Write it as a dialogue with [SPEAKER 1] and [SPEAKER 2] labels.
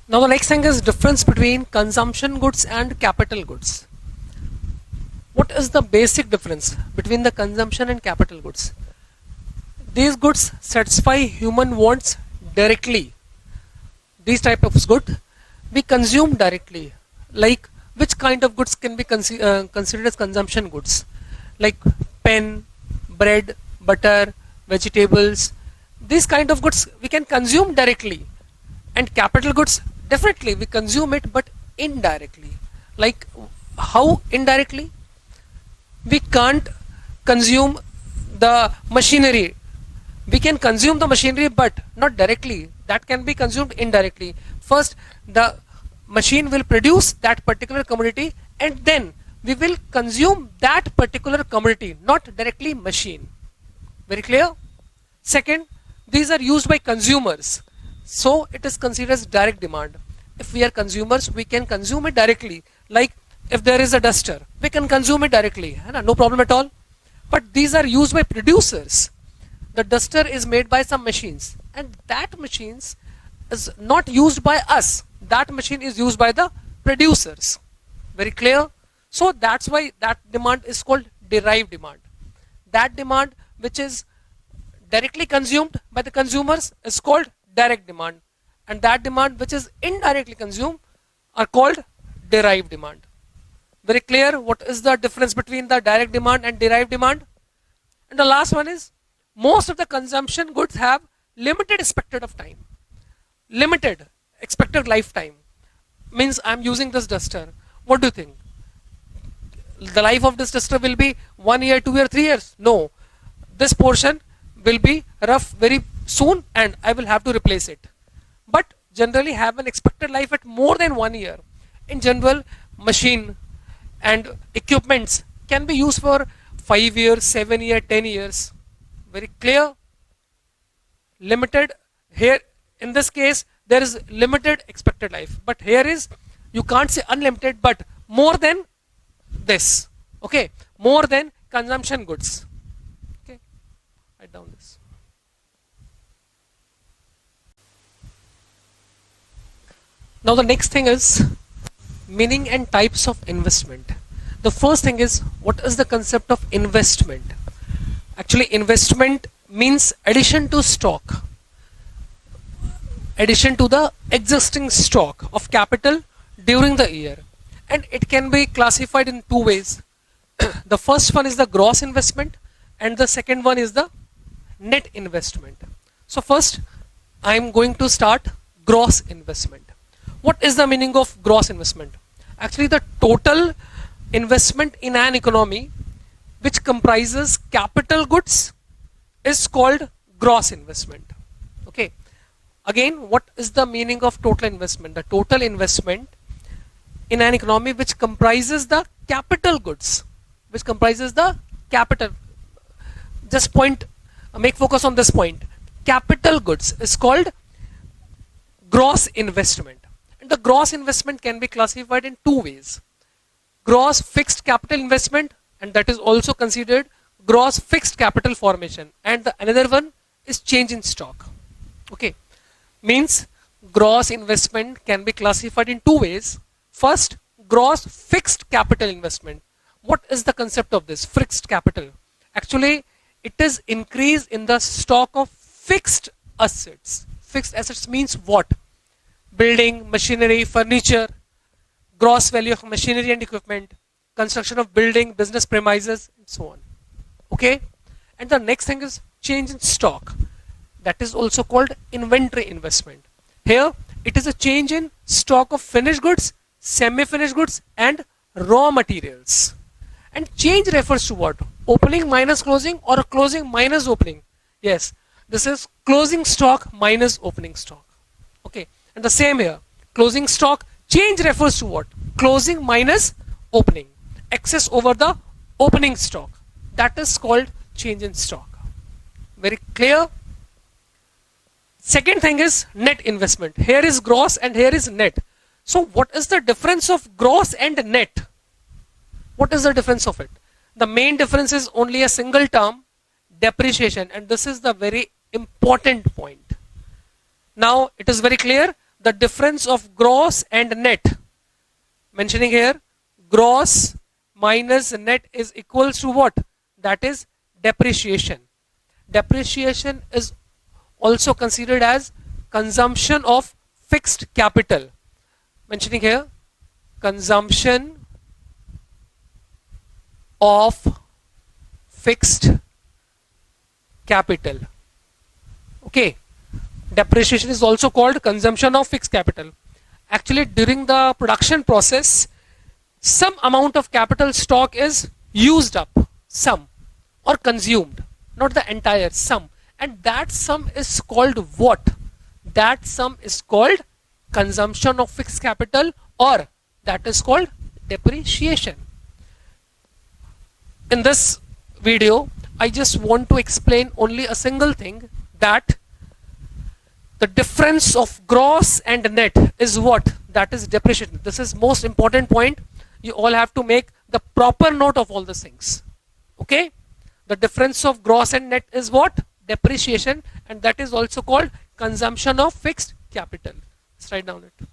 [SPEAKER 1] Now the next thing is difference between consumption goods and capital goods. What is the basic difference between the consumption and capital goods? These goods satisfy human wants directly. These type of goods we consume directly. Like which kind of goods can be considered as consumption goods? Like pen, bread, butter, vegetables. These kind of goods we can consume directly. And capital goods, definitely we consume it but indirectly. Like how indirectly? We can't consume the machinery. We can consume the machinery but not directly. That can be consumed indirectly. First the machine will produce that particular commodity and then we will consume that particular commodity, not directly machine. Very clear? Second, these are used by consumers, so it is considered as direct demand. If we are consumers, we can consume it directly. Like if there is a duster, we can consume it directly, no problem at all. But these are used by producers. The duster is made by some machines and that machines is not used by us. That machine is used by the producers. Very clear? So that's why that demand is called derived demand. That demand which is directly consumed by the consumers is called direct demand, and that demand which is indirectly consumed are called derived demand. Very clear what is the difference between the direct demand and derived demand? And the last one is, most of the consumption goods have limited expected of time. Limited expected lifetime. Means I am using this duster. What do you think? The life of this duster will be 1 year, 2 year, 3 years? No. This portion will be rough very soon and I will have to replace it. But generally have an expected life at more than 1 year. In general, machine and equipments can be used for 5 years, 7 years, 10 years. Very clear? Limited. Here in this case there is limited expected life, but here is, you can't say unlimited, but more than this. Okay, more than consumption goods. Okay, write down this. Now the next thing is meaning and types of investment. The first thing is, what is the concept of investment? Actually investment means addition to stock, addition to the existing stock of capital during the year, and it can be classified in two ways. The first one is the gross investment and the second one is the net investment. So first I am going to start gross investment. What is the meaning of gross investment? Actually the total investment in an economy which comprises capital goods is called gross investment. Okay, again, what is the meaning of total investment? The total investment in an economy which comprises the capital goods, which comprises the capital. Just point, make focus on this point. Capital goods is called gross investment. And the gross investment can be classified in two ways. Gross fixed capital investment, and that is also considered gross fixed capital formation, and the another one is change in stock. Okay, means gross investment can be classified in two ways. First, gross fixed capital investment. What is the concept of this fixed capital? Actually it is increase in the stock of fixed assets. Fixed assets means what? Building, machinery, furniture, gross value of machinery and equipment, construction of building, business premises, and so on. Okay, and the next thing is change in stock. That is also called inventory investment. Here it is a change in stock of finished goods, semi-finished goods and raw materials. And change refers to what? Opening minus closing or closing minus opening? Yes, this is closing stock minus opening stock. Okay, and the same here, closing stock, change refers to what? Closing minus opening, excess over the opening stock. That is called change in stock. Very clear? Second thing is net investment. Here is gross and here is net. So what is the difference of gross and net? What is the difference of it? The main difference is only a single term, depreciation, and this is the very important point. Now it is very clear the difference of gross and net. Mentioning here, gross minus net is equals to what? That is depreciation. Depreciation is also considered as consumption of fixed capital. Mentioning here, consumption of fixed capital. Okay, depreciation is also called consumption of fixed capital. Actually, during the production process, some amount of capital stock is used up, some, or consumed, not the entire, some, and that sum is called what? That sum is called consumption of fixed capital, or that is called depreciation. In this video, I just want to explain only a single thing, that the difference of gross and net is what? That is depreciation. This is most important point. You all have to make the proper note of all these things. Okay? The difference of gross and net is what? Depreciation, and that is also called consumption of fixed capital. Let's write down it.